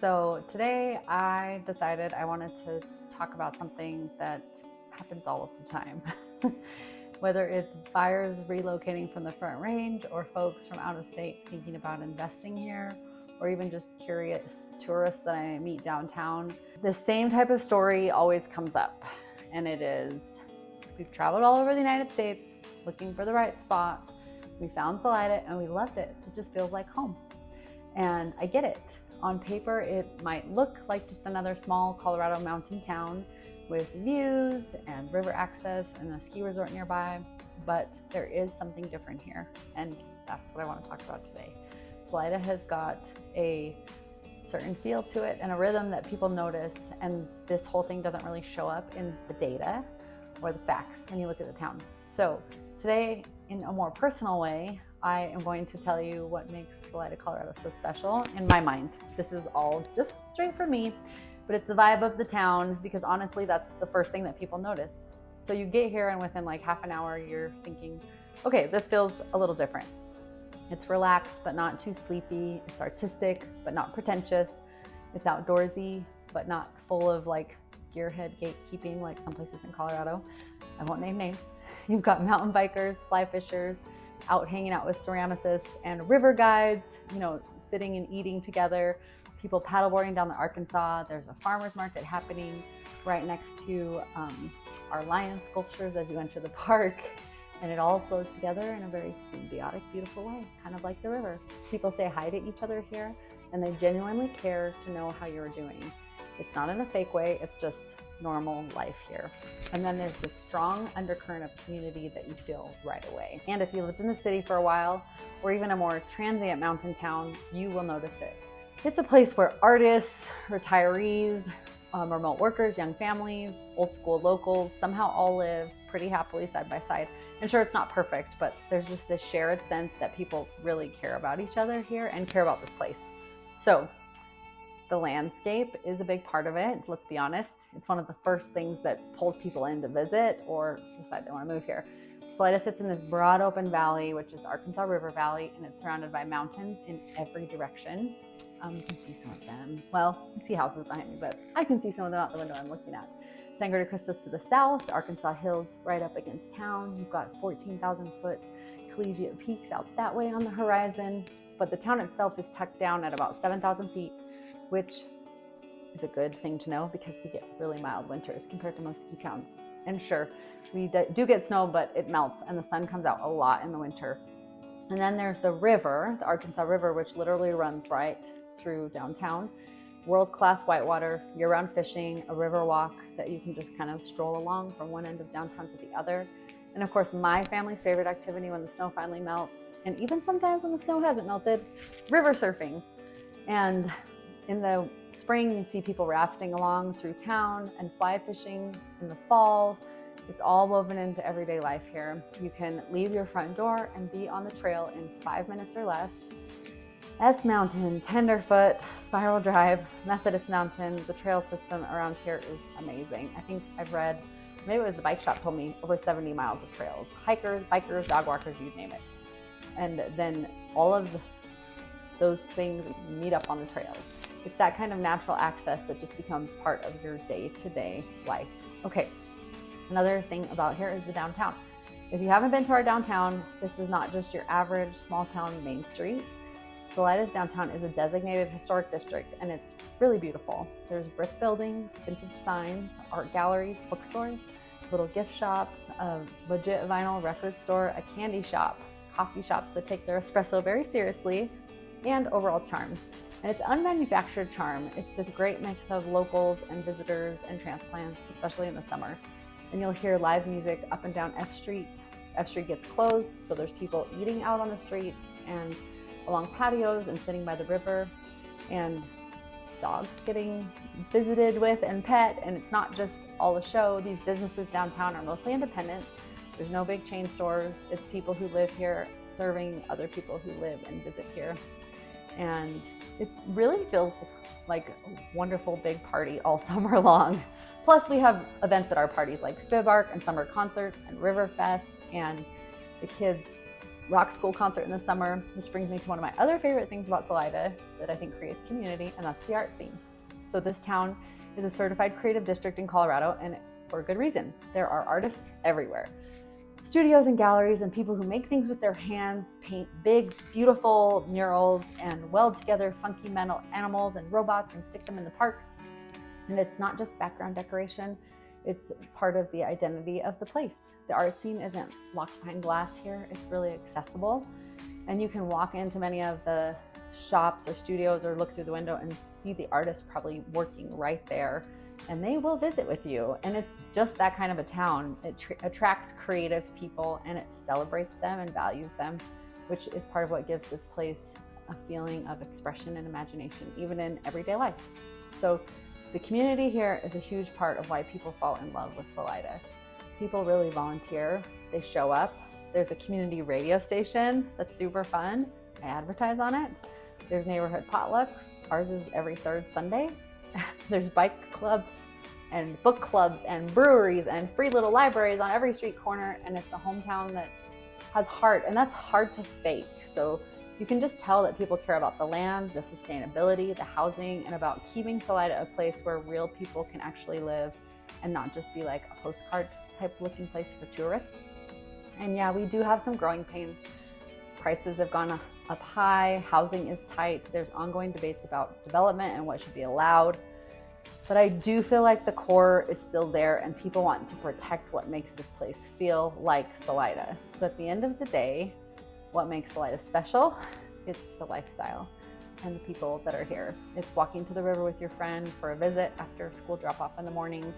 So today I decided I wanted to talk about something that happens all of the time. Whether it's buyers relocating from the Front Range or folks from out of state thinking about investing here, or even just curious tourists that I meet downtown, the same type of story always comes up. And it is, we've traveled all over the United States looking for the right spot. We found Salida and we loved it. It just feels like home. And I get it. On paper, it might look like just another small Colorado mountain town with views and river access and a ski resort nearby, but there is something different here, and that's what I want to talk about today. Salida has got a certain feel to it and a rhythm that people notice, and this whole thing doesn't really show up in the data or the facts when you look at the town. So today, in a more personal way, I am going to tell you what makes Salida, Colorado so special in my mind. This is all just straight for me, but it's the vibe of the town, because honestly, that's the first thing that people notice. So you get here and within like half an hour, you're thinking, okay, this feels a little different. It's relaxed, but not too sleepy. It's artistic, but not pretentious. It's outdoorsy, but not full of like gearhead gatekeeping like some places in Colorado. I won't name names. You've got mountain bikers, fly fishers, out hanging out with ceramicists and river guides, sitting and eating together, people paddleboarding down the Arkansas. There's a farmer's market happening right next to our lion sculptures as you enter the park. And it all flows together in a very symbiotic, beautiful way, kind of like the river. People say hi to each other here, and they genuinely care to know how you're doing. It's not in a fake way, it's just normal life here. And then there's this strong undercurrent of community that you feel right away. And if you lived in the city for a while, or even a more transient mountain town, you will notice it. It's a place where artists, retirees, remote workers, young families, old school locals somehow all live pretty happily side by side. And sure, it's not perfect, but there's just this shared sense that people really care about each other here and care about this place. So the landscape is a big part of it. Let's be honest. It's one of the first things that pulls people in to visit or decide they want to move here. Salida sits in this broad open valley, which is the Arkansas River Valley, and it's surrounded by mountains in every direction. You can see some of them. Well, you see houses behind me, but I can see some of them out the window I'm looking at. Sangre de Cristo's to the south, the Arkansas Hills right up against town. You've got 14,000-foot collegiate peaks out that way on the horizon. But the town itself is tucked down at about 7,000 feet, which is a good thing to know because we get really mild winters compared to most ski towns. And sure, we do get snow, but it melts and the sun comes out a lot in the winter. And then there's the river, the Arkansas River, which literally runs right through downtown. World-class whitewater, year-round fishing, a river walk that you can just kind of stroll along from one end of downtown to the other. And of course, my family's favorite activity when the snow finally melts, and even sometimes when the snow hasn't melted, river surfing. And in the spring, you see people rafting along through town and fly fishing in the fall. It's all woven into everyday life here. You can leave your front door and be on the trail in 5 minutes or less. S Mountain, Tenderfoot, Spiral Drive, Methodist Mountain, the trail system around here is amazing. I think I've read, maybe it was the bike shop told me, over 70 miles of trails. Hikers, bikers, dog walkers, you name it. And then all of those things meet up on the trails. It's that kind of natural access that just becomes part of your day-to-day life. Okay, another thing about here is the downtown. If you haven't been to our downtown, this is not just your average small town main street. Salida's downtown is a designated historic district, and it's really beautiful. There's brick buildings, vintage signs, art galleries, bookstores, little gift shops, a legit vinyl record store, a candy shop, coffee shops that take their espresso very seriously, and overall charm. And it's unmanufactured charm. It's this great mix of locals and visitors and transplants, especially in the summer. And you'll hear live music up and down F Street. F Street gets closed, so there's people eating out on the street and along patios and sitting by the river, and dogs getting visited with and pet. And it's not just all a show. These businesses downtown are mostly independent. There's no big chain stores. It's people who live here serving other people who live and visit here. And it really feels like a wonderful big party all summer long. Plus we have events at our parties like Fib Arc and summer concerts and River Fest, and the kids rock school concert in the summer, which brings me to one of my other favorite things about Salida that I think creates community, and that's the art scene. So this town is a certified creative district in Colorado, and for a good reason. There are artists everywhere. Studios and galleries and people who make things with their hands, paint big, beautiful murals, and weld together funky metal animals and robots and stick them in the parks. And it's not just background decoration, it's part of the identity of the place. The art scene isn't locked behind glass here, it's really accessible. And you can walk into many of the shops or studios or look through the window and see the artist probably working right there, and they will visit with you. And it's just that kind of a town. It attracts creative people and it celebrates them and values them, which is part of what gives this place a feeling of expression and imagination, even in everyday life. So the community here is a huge part of why people fall in love with Salida. People really volunteer, they show up. There's a community radio station that's super fun. I advertise on it. There's neighborhood potlucks. Ours is every third Sunday. There's bike clubs and book clubs and breweries and free little libraries on every street corner, and it's a hometown that has heart, and that's hard to fake. So you can just tell that people care about the land, the sustainability, the housing, and about keeping Salida a place where real people can actually live and not just be like a postcard type looking place for tourists. And yeah, we do have some growing pains. Prices have gone up high, housing is tight, there's ongoing debates about development and what should be allowed. But I do feel like the core is still there and people want to protect what makes this place feel like Salida. So at the end of the day, what makes Salida special? It's the lifestyle and the people that are here. It's walking to the river with your friend for a visit after school drop off in the morning,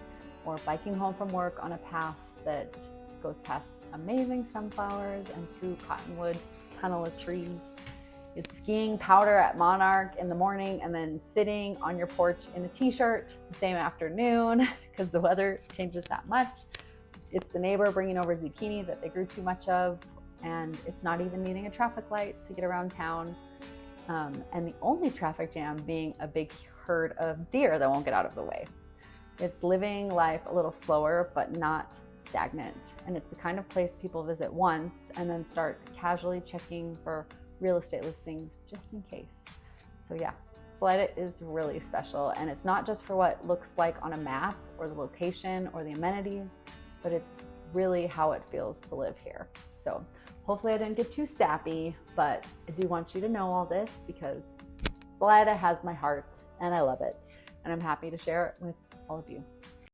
or biking home from work on a path that goes past amazing sunflowers and through cottonwood tunnel of trees. It's skiing powder at Monarch in the morning and then sitting on your porch in a t-shirt the same afternoon because the weather changes that much. It's the neighbor bringing over zucchini that they grew too much of, and it's not even needing a traffic light to get around town. And the only traffic jam being a big herd of deer that won't get out of the way. It's living life a little slower, but not stagnant. And it's the kind of place people visit once and then start casually checking for real estate listings just in case. So yeah, Salida is really special, and it's not just for what it looks like on a map or the location or the amenities, but it's really how it feels to live here. So hopefully I didn't get too sappy, but I do want you to know all this because Salida has my heart and I love it, and I'm happy to share it with all of you.